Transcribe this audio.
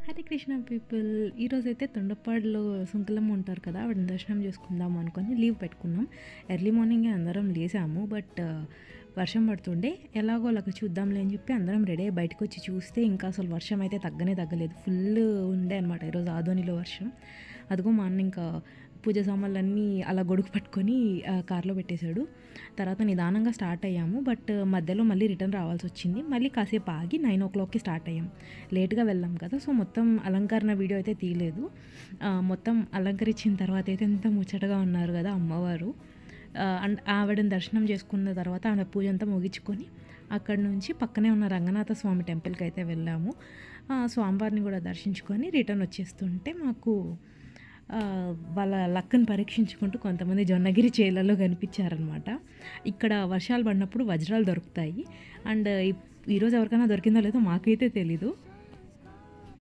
Hare Krishna people. ఈరోజైతే తొండపాడులో సుంకులమ్మ ఉంటారు కదా, ఆవిడ దర్శనం చేసుకుందాం అనుకొని లీవ్ పెట్టుకున్నాం. ఎర్లీ మార్నింగే అందరం లేసాము, బట్ వర్షం పడుతుండే. ఎలాగో అలాగ చూద్దాంలే అని చెప్పి అందరం రెడీ అయ్యి బయటకు వచ్చి చూస్తే ఇంకా అసలు వర్షం అయితే తగ్గలేదు. ఫుల్ ఉండే అనమాట ఈరోజు ఆదోనిలో వర్షం. అదిగో మా అన్న ఇంకా పూజ సామాన్లన్నీ అలా గొడుగు పట్టుకొని కార్లో పెట్టేశాడు. తర్వాత నిదానంగా స్టార్ట్ అయ్యాము, బట్ మధ్యలో మళ్ళీ రిటర్న్ రావాల్సి వచ్చింది. మళ్ళీ కాసేపు ఆగి 9 o'clockకి స్టార్ట్ అయ్యాం. లేట్గా వెళ్ళాం కదా, సో మొత్తం అలంకరణ వీడియో అయితే తీయలేదు. మొత్తం అలంకరించిన తర్వాత అయితే ఎంత ముచ్చటగా ఉన్నారు కదా అమ్మవారు. అండ్ ఆవిడని దర్శనం చేసుకున్న తర్వాత ఆవిడ పూజ అంతా ముగించుకొని అక్కడ నుంచి పక్కనే ఉన్న రంగనాథ స్వామి టెంపుల్కి అయితే వెళ్ళాము. స్వామివారిని కూడా దర్శించుకొని రిటర్న్ వచ్చేస్తుంటే మాకు వాళ్ళ లక్కను పరీక్షించుకుంటూ కొంతమంది జొన్నగిరి చేలలో కనిపించారనమాట. ఇక్కడ వర్షాలు పడినప్పుడు వజ్రాలు దొరుకుతాయి. అండ్ ఈరోజు ఎవరికైనా దొరికిందో లేదో మాకైతే తెలీదు.